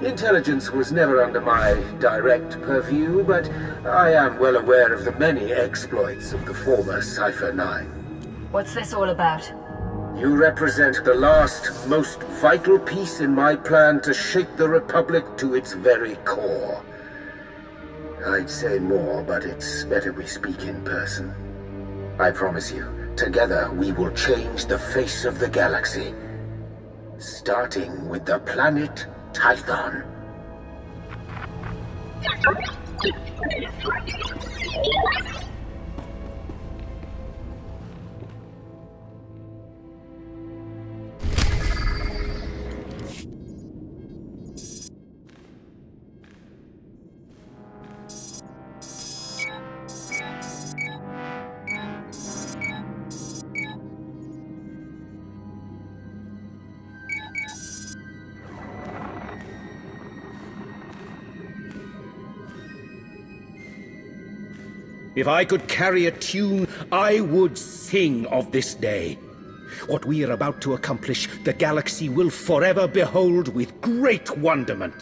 Intelligence was never under my direct purview, but I am well aware of the many exploits of the former Cypher 9. What's this all about? You represent the last, most vital piece in my plan to shake the Republic to its very core. I'd say more, but it's better we speak in person. I promise you, together we will change the face of the galaxy. Starting with the planet Tython. If I could carry a tune, I would sing of this day. What we are about to accomplish, the galaxy will forever behold with great wonderment.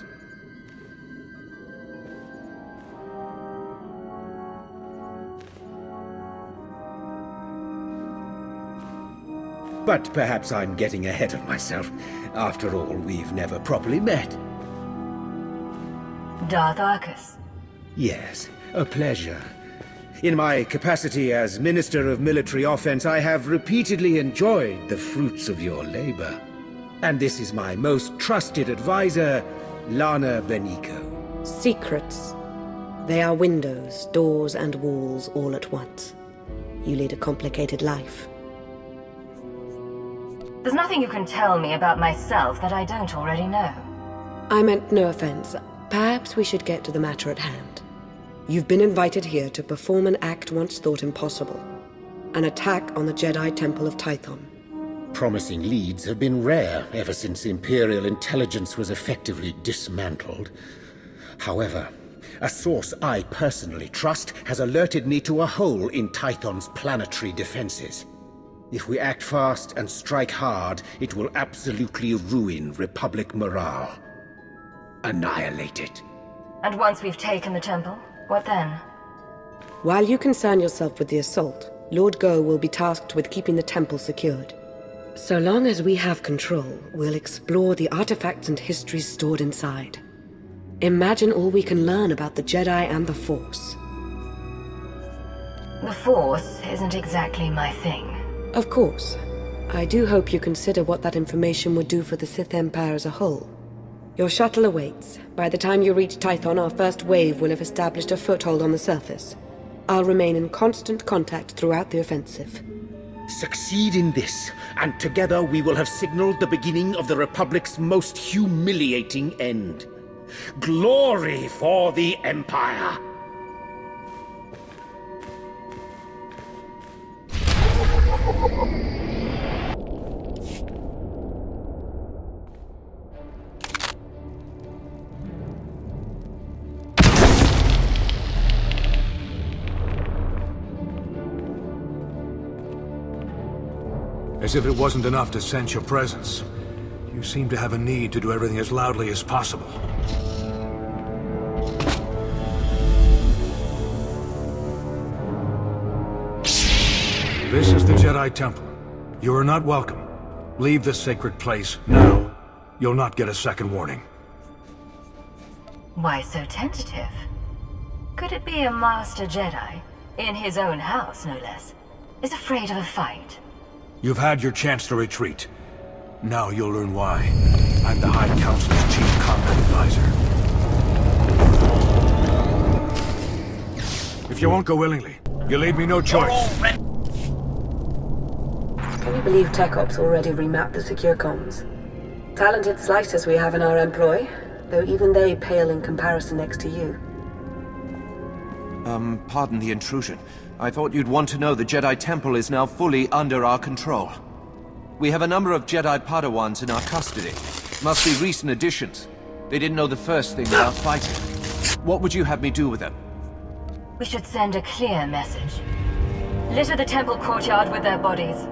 But perhaps I'm getting ahead of myself. After all, we've never properly met. Darth Arcus. Yes, a pleasure. In my capacity as Minister of Military Offense, I have repeatedly enjoyed the fruits of your labor. And this is my most trusted advisor, Lana Benico. Secrets. They are windows, doors, and walls all at once. You lead a complicated life. There's nothing you can tell me about myself that I don't already know. I meant no offense. Perhaps we should get to the matter at hand. You've been invited here to perform an act once thought impossible. An attack on the Jedi Temple of Tython. Promising leads have been rare ever since Imperial intelligence was effectively dismantled. However, a source I personally trust has alerted me to a hole in Tython's planetary defenses. If we act fast and strike hard, it will absolutely ruin Republic morale. Annihilate it. And once we've taken the temple, what then? While you concern yourself with the assault, Lord Go will be tasked with keeping the temple secured. So long as we have control, we'll explore the artifacts and histories stored inside. Imagine all we can learn about the Jedi and the Force. The Force isn't exactly my thing. Of course. I do hope you consider what that information would do for the Sith Empire as a whole. Your shuttle awaits. By the time you reach Tython, our first wave will have established a foothold on the surface. I'll remain in constant contact throughout the offensive. Succeed in this, and together we will have signaled the beginning of the Republic's most humiliating end. Glory for the Empire! As if it wasn't enough to sense your presence, you seem to have a need to do everything as loudly as possible. This is the Jedi Temple. You are not welcome. Leave this sacred place now. You'll not get a second warning. Why so tentative? Could it be a Master Jedi, in his own house no less, is afraid of a fight? You've had your chance to retreat. Now you'll learn why. I'm the High Council's chief combat advisor. If you won't go willingly, you leave me no choice. Can you believe Tech Ops already remapped the secure comms? Talented slicers we have in our employ, though even they pale in comparison next to you. Pardon the intrusion. I thought you'd want to know the Jedi Temple is now fully under our control. We have a number of Jedi Padawans in our custody. Must be recent additions. They didn't know the first thing about fighting. What would you have me do with them? We should send a clear message. Litter the temple courtyard with their bodies.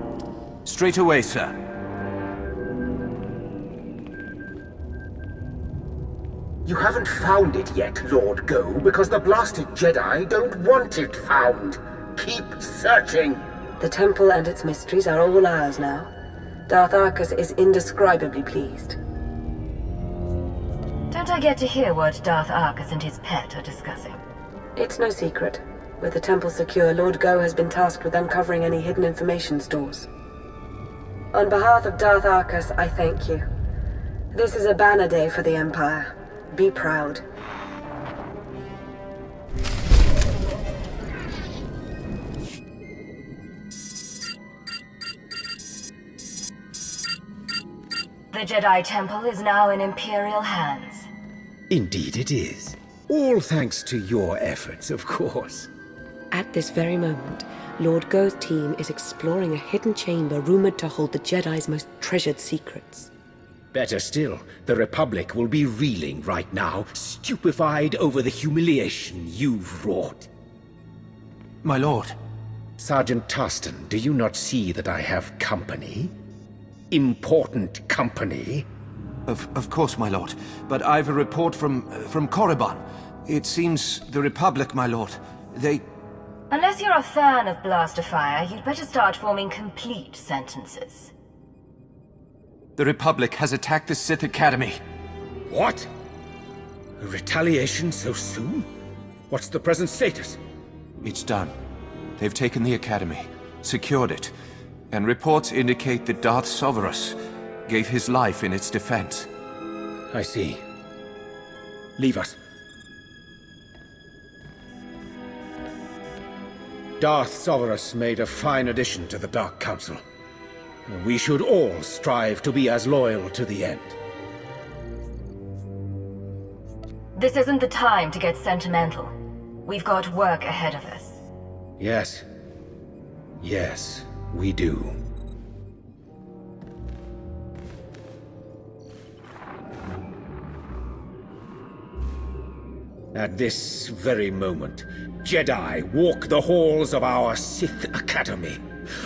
Straight away, sir. You haven't found it yet, Lord Go, because the blasted Jedi don't want it found. Keep searching. The temple and its mysteries are all ours now. Darth Arcus is indescribably pleased. Don't I get to hear what Darth Arcus and his pet are discussing? It's no secret. With the temple secure, Lord Go has been tasked with uncovering any hidden information stores. On behalf of Darth Arcus, I thank you. This is a banner day for the Empire. Be proud. The Jedi Temple is now in Imperial hands. Indeed it is. All thanks to your efforts, of course. At this very moment, Lord Go's team is exploring a hidden chamber rumored to hold the Jedi's most treasured secrets. Better still, the Republic will be reeling right now, stupefied over the humiliation you've wrought. My lord. Sergeant Tarston, do you not see that I have company? Important company? Of course, my lord. But I've a report from Korriban. It seems the Republic, my lord. They... Unless you're a fan of blaster fire, you'd better start forming complete sentences. The Republic has attacked the Sith Academy. What? A retaliation so soon? What's the present status? It's done. They've taken the Academy, secured it, and reports indicate that Darth Soverus gave his life in its defense. I see. Leave us. Darth Soverus made a fine addition to the Dark Council. We should all strive to be as loyal to the end. This isn't the time to get sentimental. We've got work ahead of us. Yes. Yes, we do. At this very moment, Jedi walk the halls of our Sith Academy,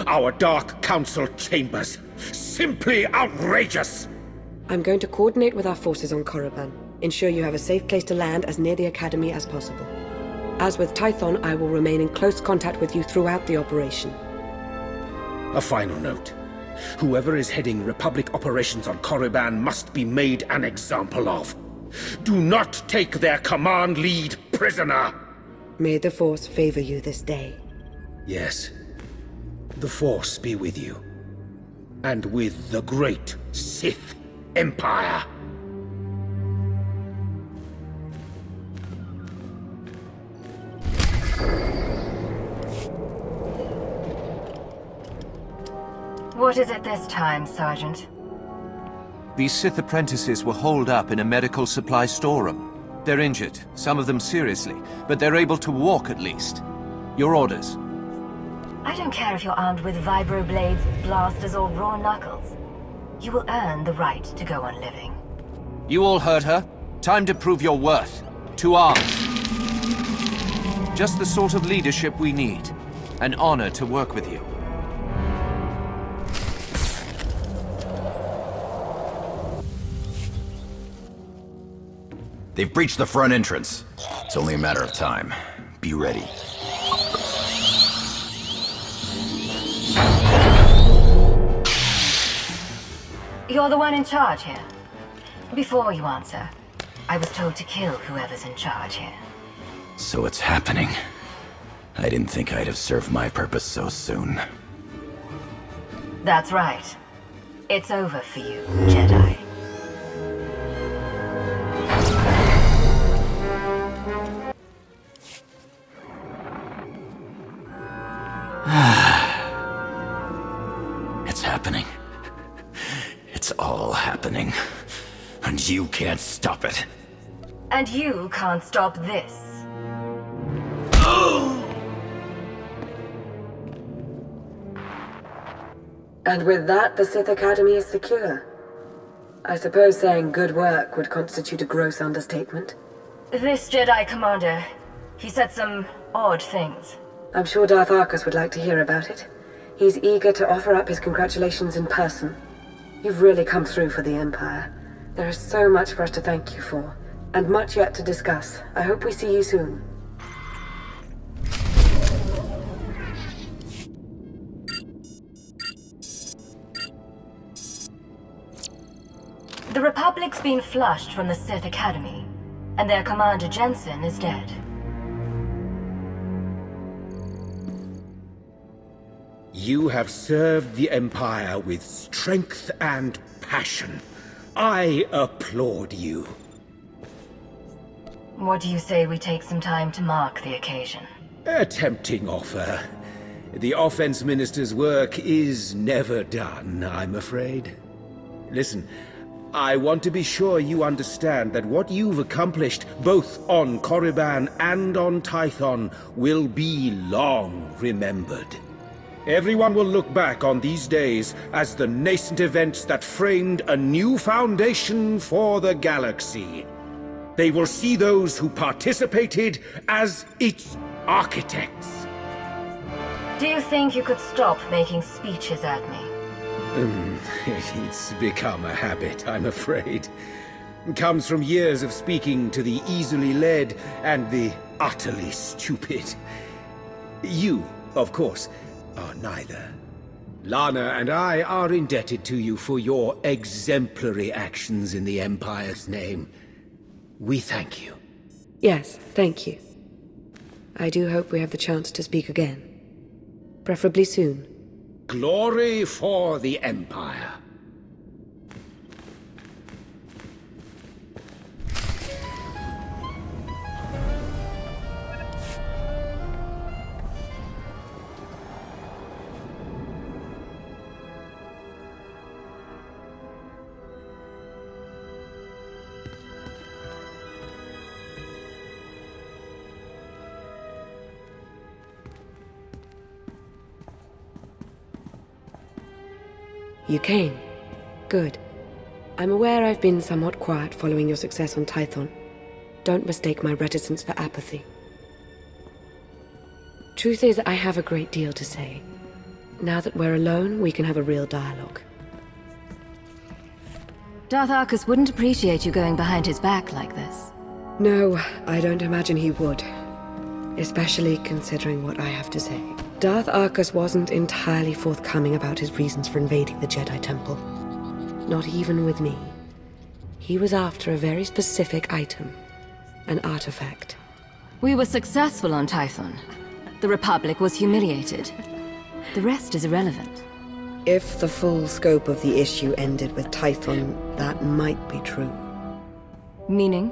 our Dark Council chambers. Simply outrageous! I'm going to coordinate with our forces on Korriban. Ensure you have a safe place to land as near the Academy as possible. As with Tython, I will remain in close contact with you throughout the operation. A final note. Whoever is heading Republic operations on Korriban must be made an example of. Do not take their command lead prisoner! May the Force favor you this day. Yes. The Force be with you. And with the great Sith Empire. What is it this time, Sergeant? These Sith apprentices were holed up in a medical supply storeroom. They're injured, some of them seriously, but they're able to walk at least. Your orders? I don't care if you're armed with vibroblades, blasters, or raw knuckles. You will earn the right to go on living. You all heard her. Time to prove your worth. To arms. Just the sort of leadership we need. An honor to work with you. They've breached the front entrance. It's only a matter of time. Be ready. You're the one in charge here. Before you answer, I was told to kill whoever's in charge here. So it's happening. I didn't think I'd have served my purpose so soon. That's right. It's over for you, Jedi. It's happening. It's all happening. And you can't stop it. And you can't stop this. And with that, the Sith Academy is secure. I suppose saying good work would constitute a gross understatement. This Jedi Commander, he said some odd things. I'm sure Darth Arcus would like to hear about it. He's eager to offer up his congratulations in person. You've really come through for the Empire. There is so much for us to thank you for, and much yet to discuss. I hope we see you soon. The Republic's been flushed from the Sith Academy, and their commander Jensen is dead. You have served the Empire with strength and passion. I applaud you. What do you say we take some time to mark the occasion? A tempting offer. The Offense Minister's work is never done, I'm afraid. Listen, I want to be sure you understand that what you've accomplished, both on Korriban and on Tython, will be long remembered. Everyone will look back on these days as the nascent events that framed a new foundation for the galaxy. They will see those who participated as its architects. Do you think you could stop making speeches at me? It's become a habit, I'm afraid. It comes from years of speaking to the easily led and the utterly stupid. You, of course, are neither. Lana and I are indebted to you for your exemplary actions in the Empire's name. We thank you. Yes, thank you. I do hope we have the chance to speak again. Preferably soon. Glory for the Empire. You came. Good. I'm aware I've been somewhat quiet following your success on Tython. Don't mistake my reticence for apathy. Truth is, I have a great deal to say. Now that we're alone, we can have a real dialogue. Darth Arcus wouldn't appreciate you going behind his back like this. No, I don't imagine he would. Especially considering what I have to say. Darth Arcus wasn't entirely forthcoming about his reasons for invading the Jedi Temple. Not even with me. He was after a very specific item. An artifact. We were successful on Tython. The Republic was humiliated. The rest is irrelevant. If the full scope of the issue ended with Tython, that might be true. Meaning?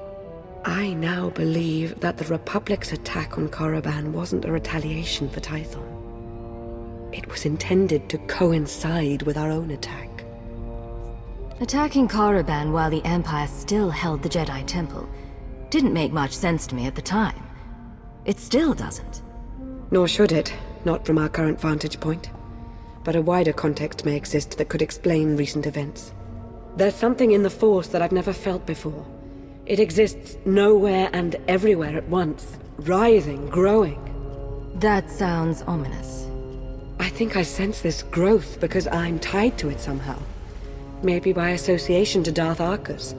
I now believe that the Republic's attack on Korriban wasn't a retaliation for Tython. It was intended to coincide with our own attack. Attacking Korriban while the Empire still held the Jedi Temple didn't make much sense to me at the time. It still doesn't. Nor should it, not from our current vantage point. But a wider context may exist that could explain recent events. There's something in the Force that I've never felt before. It exists nowhere and everywhere at once, writhing, growing. That sounds ominous. I think I sense this growth because I'm tied to it somehow. Maybe by association to Darth Arcus.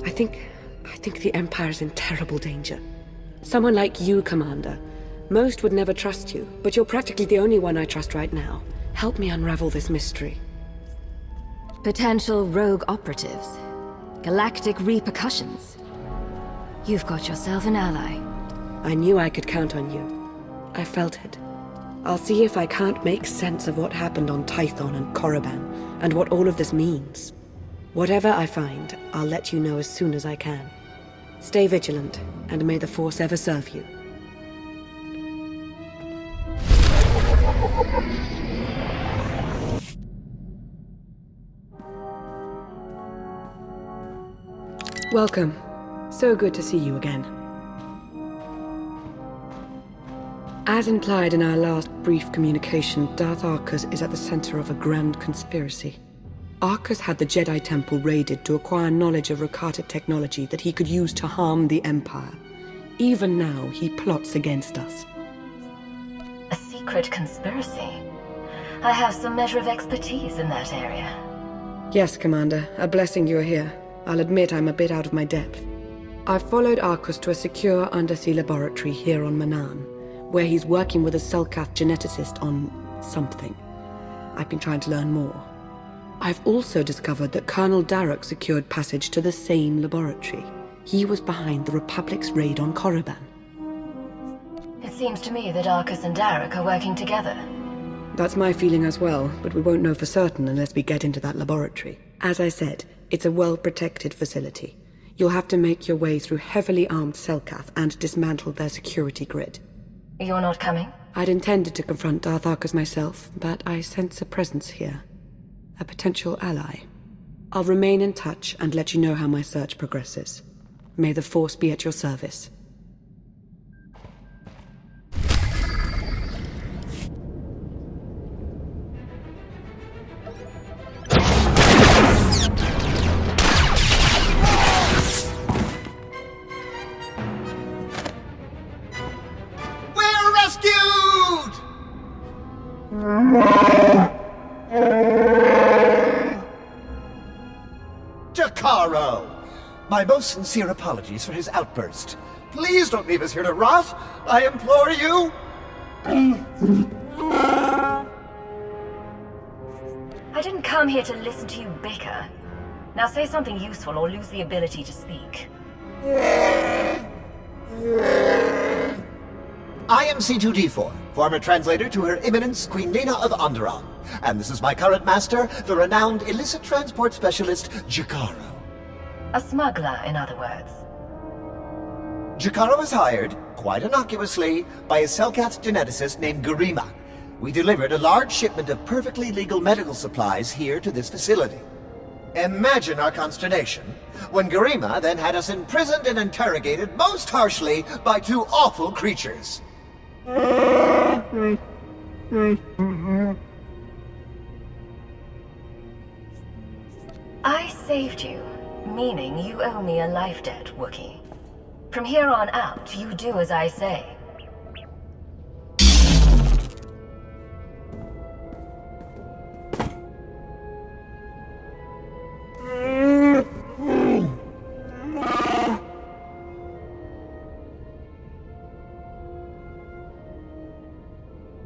I think the Empire's in terrible danger. Someone like you, Commander. Most would never trust you, but you're practically the only one I trust right now. Help me unravel this mystery. Potential rogue operatives. Galactic repercussions. You've got yourself an ally. I knew I could count on you. I felt it. I'll see if I can't make sense of what happened on Tython and Korriban, and what all of this means. Whatever I find, I'll let you know as soon as I can. Stay vigilant, and may the Force ever serve you. Welcome. So good to see you again. As implied in our last brief communication, Darth Arcus is at the center of a grand conspiracy. Arcus had the Jedi Temple raided to acquire knowledge of Rakata technology that he could use to harm the Empire. Even now, he plots against us. A secret conspiracy? I have some measure of expertise in that area. Yes, Commander. A blessing you're here. I'll admit I'm a bit out of my depth. I've followed Arcus to a secure undersea laboratory here on Manaan, where he's working with a Selkath geneticist on something. I've been trying to learn more. I've also discovered that Colonel Darroch secured passage to the same laboratory. He was behind the Republic's raid on Korriban. It seems to me that Arcus and Darroch are working together. That's my feeling as well, but we won't know for certain unless we get into that laboratory. As I said, it's a well-protected facility. You'll have to make your way through heavily armed Selkath and dismantle their security grid. You're not coming? I'd intended to confront Darth Arcus myself, but I sense a presence here. A potential ally. I'll remain in touch and let you know how my search progresses. May the Force be at your service. We're rescued! Jakaro! My most sincere apologies for his outburst. Please don't leave us here to rot! I implore you! I didn't come here to listen to you bicker. Now say something useful or lose the ability to speak. I am SWTOR, former translator to Her Eminence Queen Nina of Onderon. And this is my current master, the renowned illicit transport specialist, Jakaro. A smuggler, in other words. Jakaro was hired, quite innocuously, by a Selkath geneticist named Garima. We delivered a large shipment of perfectly legal medical supplies here to this facility. Imagine our consternation when Garima then had us imprisoned and interrogated most harshly by two awful creatures. I saved you, meaning you owe me a life debt, Wookiee. From here on out, you do as I say.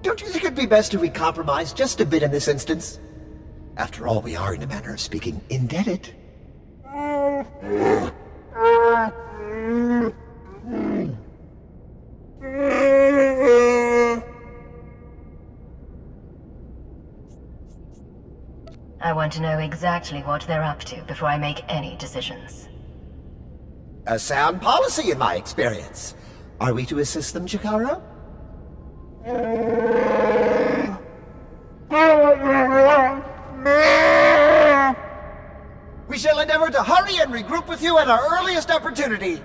Don't you think it'd be best if we compromise just a bit in this instance? After all, we are, in a manner of speaking, indebted. I want to know exactly what they're up to before I make any decisions. A sound policy, in my experience. Are we to assist them, Jakaro? We shall endeavor to hurry and regroup with you at our earliest opportunity.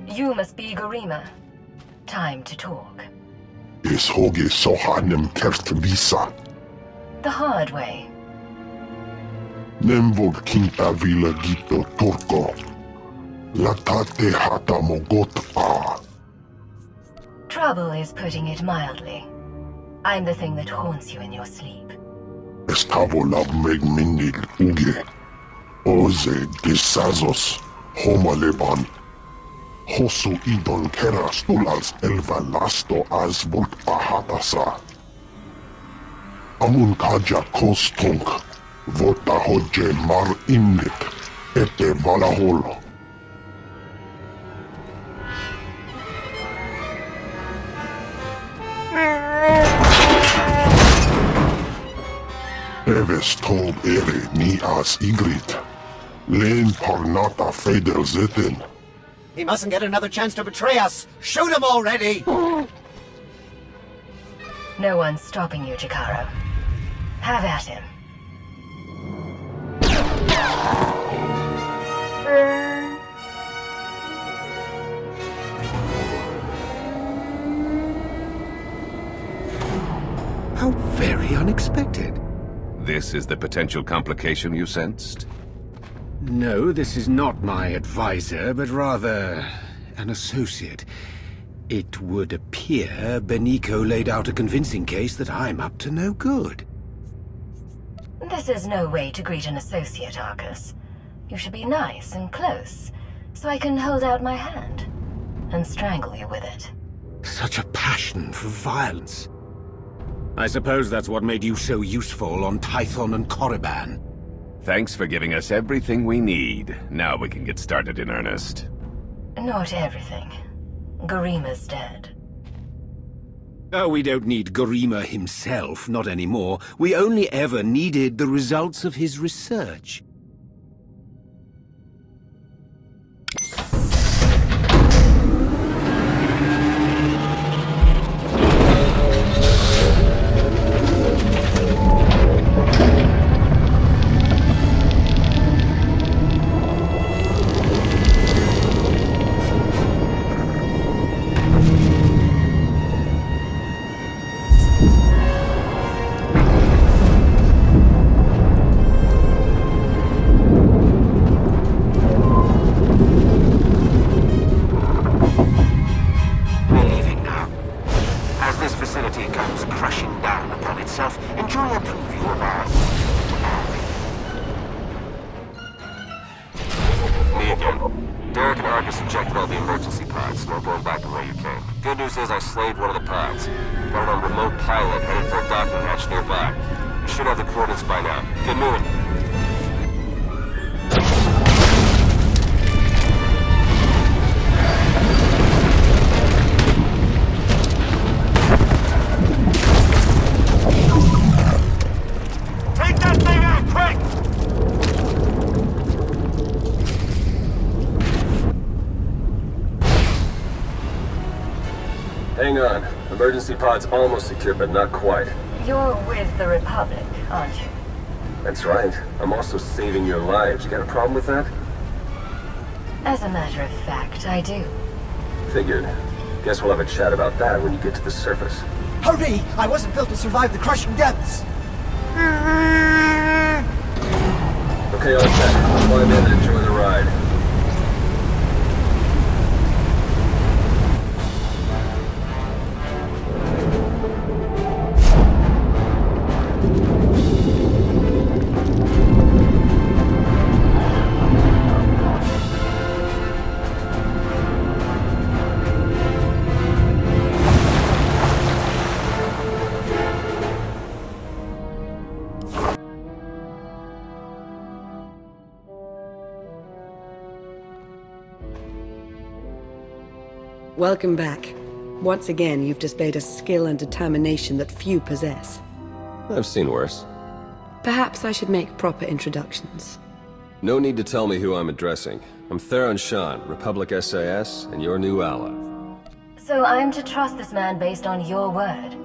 You must be Garima. Time to talk. Is hoge sohanem kert visa. The hard way. Nemvog kinta vila gito torko. Latate hata mogot a. Trouble is putting it mildly. I'm the thing that haunts you in your sleep. Estavo lab meg minil uge. Oze gesazos. Homa leban. Hosu idon keras tulals elva lasto as volt ahatasa. Amun kaja kostunk. Vota hodje mar imnit. Ete valaholo. Eves tob ere ni as igrit. Len parnata feder zeten. He mustn't get another chance to betray us. Shoot him already! No one's stopping you, Jakaro. Have at him. How very unexpected. This is the potential complication you sensed? No, this is not my advisor, but rather an associate. It would appear Beniko laid out a convincing case that I'm up to no good. This is no way to greet an associate, Arcus. You should be nice and close, so I can hold out my hand and strangle you with it. Such a passion for violence. I suppose that's what made you so useful on Tython and Korriban. Thanks for giving us everything we need. Now we can get started in earnest. Not everything. Garima's dead. Oh, we don't need Garima himself, not anymore. We only ever needed the results of his research. Hang on. Emergency pod's almost secure, but not quite. You're with the Republic, aren't you? That's right. I'm also saving your lives. You got a problem with that? As a matter of fact, I do. Figured. Guess we'll have a chat about that when you get to the surface. Hurry! I wasn't built to survive the crushing depths! Okay, all set. Climb in and enjoy the ride. Welcome back. Once again, you've displayed a skill and determination that few possess. I've seen worse. Perhaps I should make proper introductions. No need to tell me who I'm addressing. I'm Theron Shan, Republic SAS, and your new ally. So I'm to trust this man based on your word?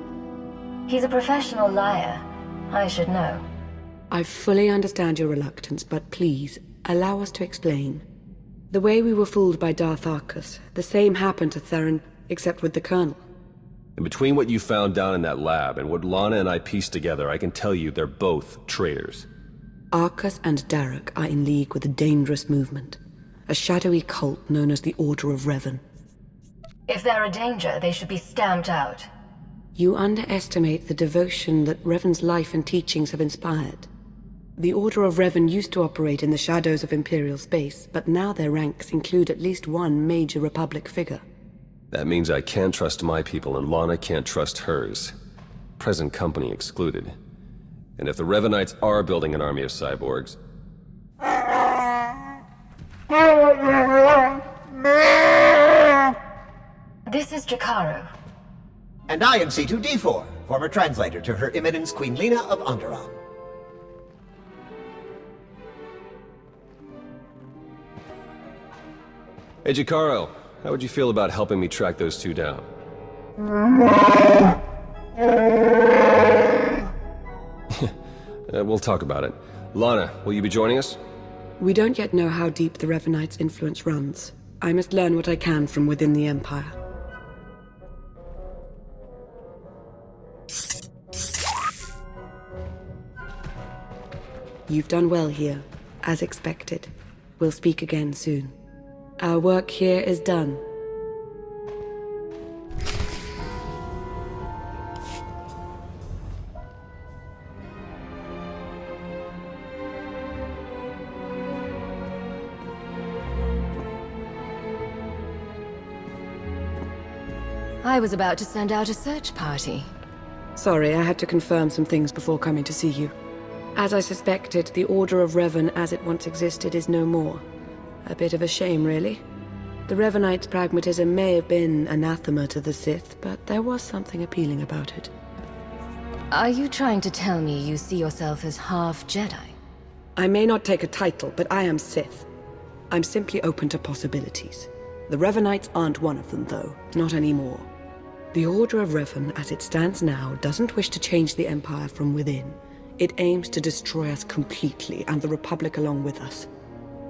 He's a professional liar. I should know. I fully understand your reluctance, but please, allow us to explain. The way we were fooled by Darth Arcus, the same happened to Theron, except with the Colonel. And between what you found down in that lab and what Lana and I pieced together, I can tell you they're both traitors. Arcus and Darrok are in league with a dangerous movement, a shadowy cult known as the Order of Revan. If they're a danger, they should be stamped out. You underestimate the devotion that Revan's life and teachings have inspired. The Order of Revan used to operate in the shadows of Imperial space, but now their ranks include at least one major Republic figure. That means I can't trust my people and Lana can't trust hers. Present company excluded. And if the Revanites are building an army of cyborgs... This is Jakaro. And I am C2D4, former translator to Her Eminence Queen Lena of Onderon. Hey, Jakaro, how would you feel about helping me track those two down? we'll talk about it. Lana, will you be joining us? We don't yet know how deep the Revenites' influence runs. I must learn what I can from within the Empire. You've done well here, as expected. We'll speak again soon. Our work here is done. I was about to send out a search party. Sorry, I had to confirm some things before coming to see you. As I suspected, the Order of Revan as it once existed is no more. A bit of a shame, really. The Revenites' pragmatism may have been anathema to the Sith, but there was something appealing about it. Are you trying to tell me you see yourself as half Jedi? I may not take a title, but I am Sith. I'm simply open to possibilities. The Revenites aren't one of them, though. Not anymore. The Order of Revan, as it stands now, doesn't wish to change the Empire from within. It aims to destroy us completely, and the Republic along with us.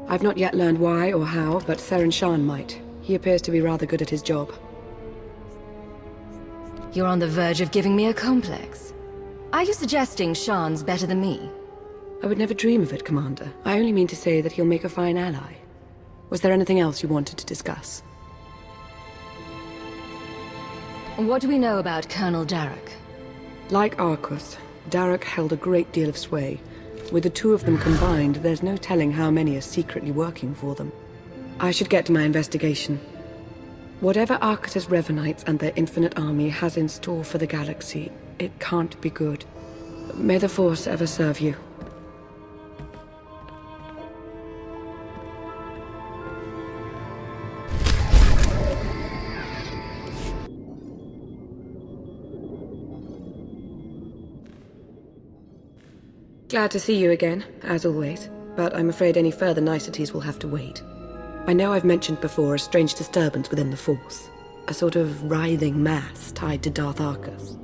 I've not yet learned why or how, but Theron Shan might. He appears to be rather good at his job. You're on the verge of giving me a complex. Are you suggesting Shan's better than me? I would never dream of it, Commander. I only mean to say that he'll make a fine ally. Was there anything else you wanted to discuss? What do we know about Colonel Darrok? Like Arcus, Darrok held a great deal of sway. With the two of them combined, there's no telling how many are secretly working for them. I should get to my investigation. Whatever Arcus's Revenites and their infinite army has in store for the galaxy, it can't be good. May the Force ever serve you. Glad to see you again, as always, but I'm afraid any further niceties will have to wait. I know I've mentioned before a strange disturbance within the Force, a sort of writhing mass tied to Darth Arcus.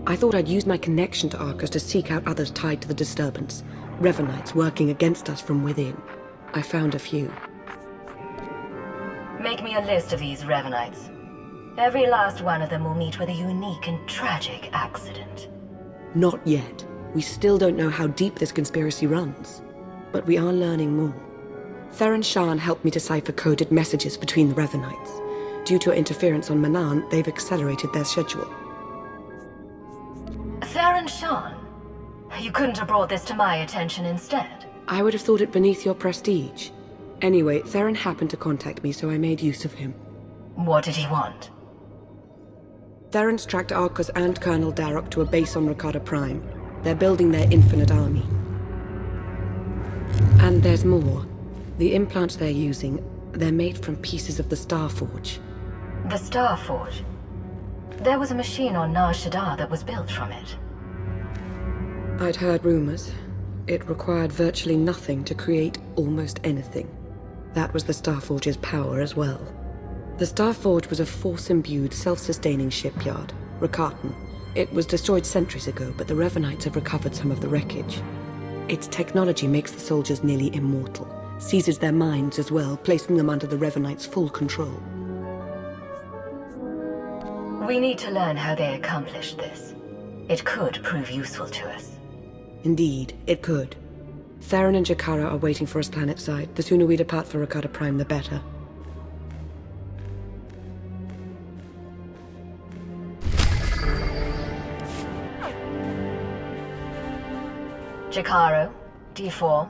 I thought I'd use my connection to Arcus to seek out others tied to the disturbance, Revenites working against us from within. I found a few. Make me a list of these Revenites. Every last one of them will meet with a unique and tragic accident. Not yet. We still don't know how deep this conspiracy runs, but we are learning more. Theron Shan helped me decipher coded messages between the Revenites. Due to interference on Manan, they've accelerated their schedule. Theron Shan? You couldn't have brought this to my attention instead? I would have thought it beneath your prestige. Anyway, Theron happened to contact me, so I made use of him. What did he want? Theron's tracked Arcus and Colonel Darrok to a base on Rakata Prime. They're building their infinite army. And there's more. The implants they're using, they're made from pieces of the Star Forge. The Star Forge? There was a machine on Nar Shaddaa that was built from it. I'd heard rumors. It required virtually nothing to create almost anything. That was the Star Forge's power as well. The Star Forge was a Force-imbued, self-sustaining shipyard, Rakatan. It was destroyed centuries ago, but the Revenites have recovered some of the wreckage. Its technology makes the soldiers nearly immortal, seizes their minds as well, placing them under the Revenites' full control. We need to learn how they accomplished this. It could prove useful to us. Indeed, it could. Theron and Jakara are waiting for us planetside. The sooner we depart for Rakata Prime, the better. Jakaro, D4.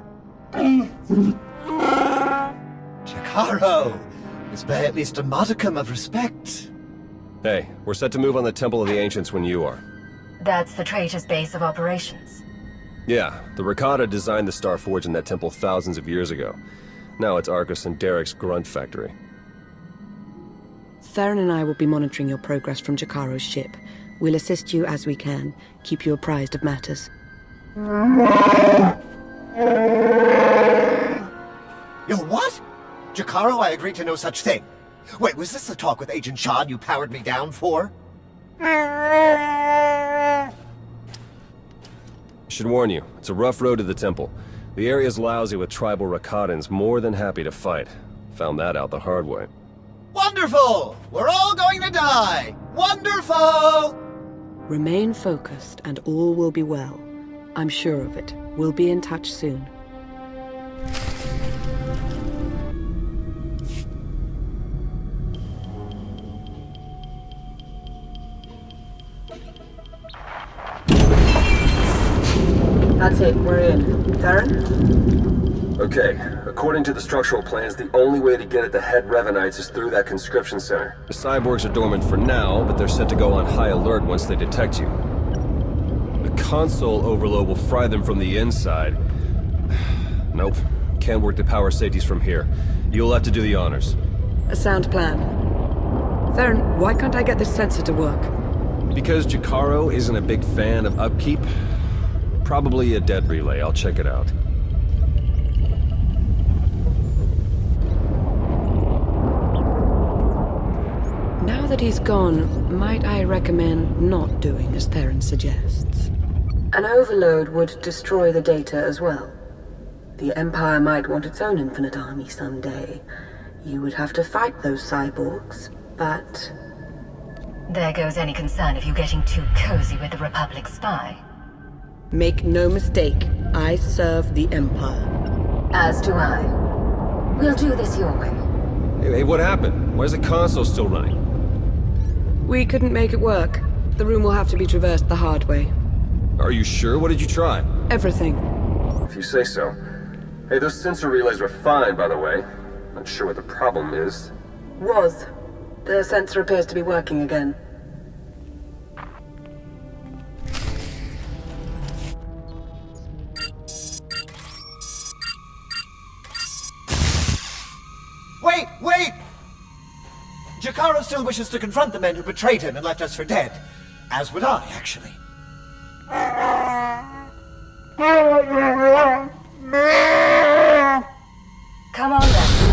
Jakaro! Display at least a modicum of respect. Hey, we're set to move on the Temple of the Ancients when you are. That's the traitor's base of operations. Yeah, the Rakata designed the Star Forge in that temple thousands of years ago. Now it's Arcus and Darrok's grunt factory. Theron and I will be monitoring your progress from Jakaro's ship. We'll assist you as we can, keep you apprised of matters. Yo, what? Jakaro, I agreed to no such thing. Wait, was this the talk with Agent Shan you powered me down for? Should warn you, it's a rough road to the temple. The area's lousy with tribal Rakatans more than happy to fight. Found that out the hard way. Wonderful! We're all going to die! Wonderful! Remain focused and all will be well. I'm sure of it. We'll be in touch soon. That's it, we're in. Theron? Okay, according to the structural plans, the only way to get at the head Revenites is through that conscription center. The cyborgs are dormant for now, but they're set to go on high alert once they detect you. The console overload will fry them from the inside. Nope, can't work the power safeties from here. You'll have to do the honors. A sound plan. Theron, why can't I get this sensor to work? Because Jakaro isn't a big fan of upkeep. Probably a dead relay, I'll check it out. Now that he's gone, might I recommend not doing as Theron suggests? An overload would destroy the data as well. The Empire might want its own infinite army someday. You would have to fight those cyborgs, but... There goes any concern of you getting too cozy with the Republic spy. Make no mistake, I serve the Empire. As do I. We'll do this your way. Hey, what happened? Why is the console still running? We couldn't make it work. The room will have to be traversed the hard way. Are you sure? What did you try? Everything. If you say so. Hey, those sensor relays were fine, by the way. Not sure what the problem is. Was. The sensor appears to be working again. Wait! Jakaro still wishes to confront the men who betrayed him and left us for dead. As would I, actually. Come on then.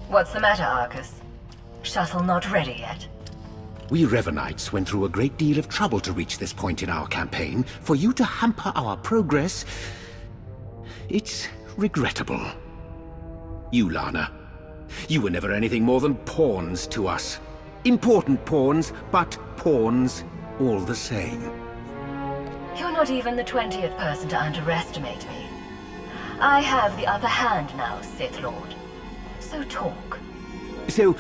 What's the matter, Arcus? Shuttle not ready yet? We Revenites went through a great deal of trouble to reach this point in our campaign. For you to hamper our progress... it's regrettable. You, Lana. You were never anything more than pawns to us. Important pawns, but pawns all the same. You're not even the 20th person to underestimate me. I have the upper hand now, Sith Lord. So talk. So,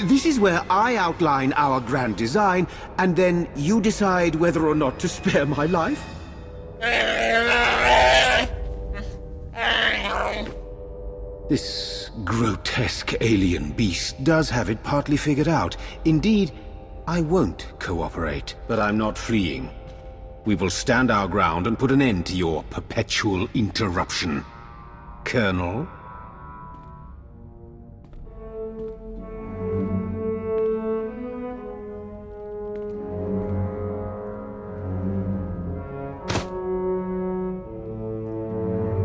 this is where I outline our grand design, and then you decide whether or not to spare my life? This grotesque alien beast does have it partly figured out. Indeed, I won't cooperate, but I'm not fleeing. We will stand our ground and put an end to your perpetual interruption. Colonel?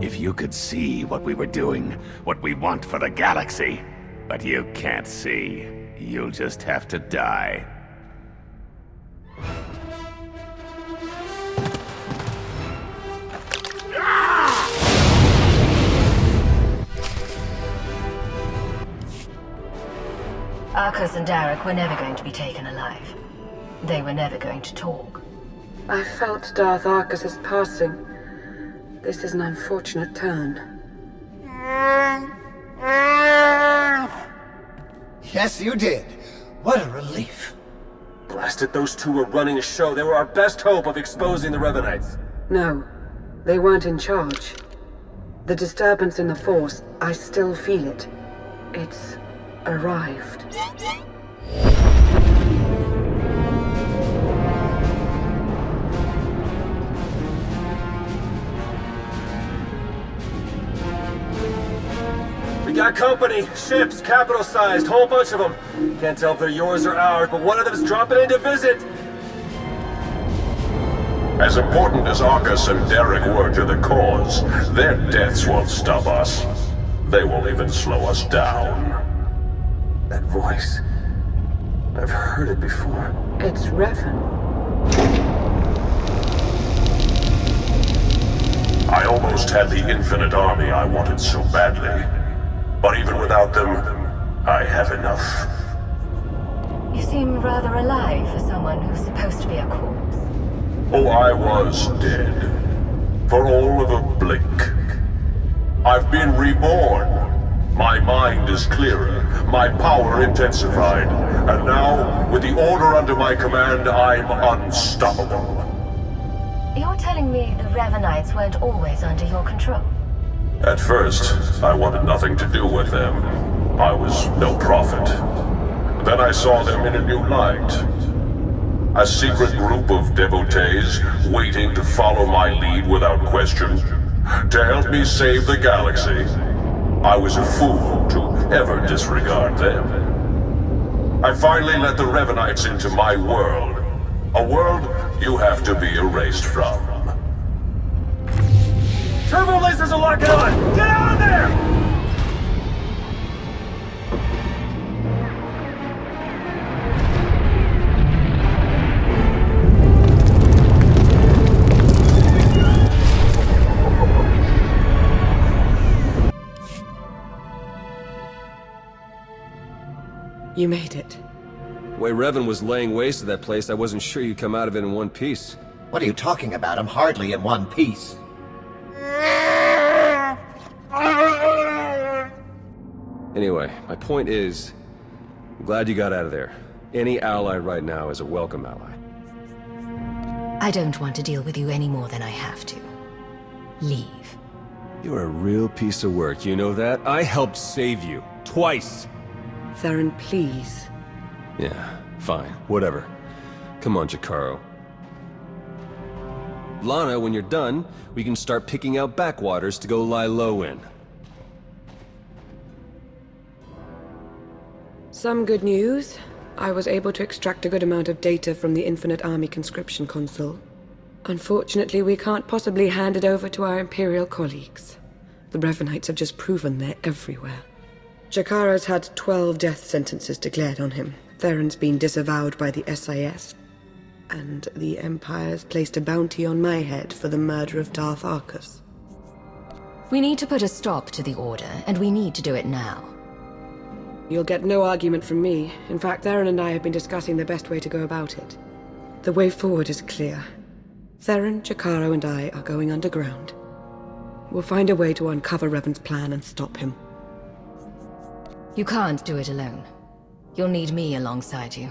If you could see what we were doing, what we want for the galaxy, but you can't see, you'll just have to die. Arcus and Derek were never going to be taken alive. They were never going to talk. I felt Darth Arcus's passing. This is an unfortunate turn. Yes, you did. What a relief. Blasted, those two were running a show. They were our best hope of exposing the Revenites. No, they weren't in charge. The disturbance in the Force, I still feel it. It's arrived. We got company. Ships, capital-sized, whole bunch of them. Can't tell if they're yours or ours, but one of them's dropping in to visit. As important as Arcus and Derek were to the cause, their deaths won't stop us. They won't even slow us down. That voice. I've heard it before. It's Revan. I almost had the infinite army I wanted so badly. But even without them, I have enough. You seem rather alive for someone who's supposed to be a corpse. Oh, I was dead. For all of a blink. I've been reborn. My mind is clearer, my power intensified, and now, with the order under my command, I'm unstoppable. You're telling me the Revanites weren't always under your control? At first, I wanted nothing to do with them. I was no prophet. Then I saw them in a new light. A secret group of devotees waiting to follow my lead without question, to help me save the galaxy. I was a fool to ever disregard them. I finally let the Revanites into my world. A world you have to be erased from. Turbo lasers are locking on! Get out of there! You made it. The way Revan was laying waste to that place, I wasn't sure you'd come out of it in one piece. What are you talking about? I'm hardly in one piece. Anyway, my point is, I'm glad you got out of there. Any ally right now is a welcome ally. I don't want to deal with you any more than I have to. Leave. You're a real piece of work, you know that? I helped save you. Twice! Theron, please. Yeah, fine. Whatever. Come on, Jakaro. Lana, when you're done, we can start picking out backwaters to go lie low in. Some good news. I was able to extract a good amount of data from the Infinite Army conscription console. Unfortunately, we can't possibly hand it over to our Imperial colleagues. The Revanites have just proven they're everywhere. Jakaro's had 12 death sentences declared on him. Theron's been disavowed by the SIS. And the Empire's placed a bounty on my head for the murder of Darth Arcus. We need to put a stop to the Order, and we need to do it now. You'll get no argument from me. In fact, Theron and I have been discussing the best way to go about it. The way forward is clear. Theron, Jakaro, and I are going underground. We'll find a way to uncover Revan's plan and stop him. You can't do it alone. You'll need me alongside you.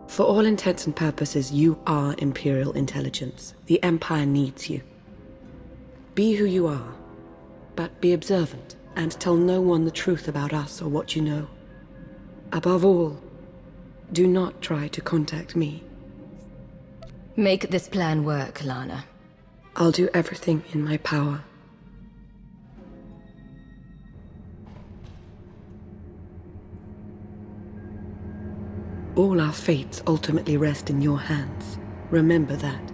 For all intents and purposes, you are Imperial intelligence. The Empire needs you. Be who you are, but be observant, and tell no one the truth about us or what you know. Above all, do not try to contact me. Make this plan work, Lana. I'll do everything in my power. All our fates ultimately rest in your hands. Remember that.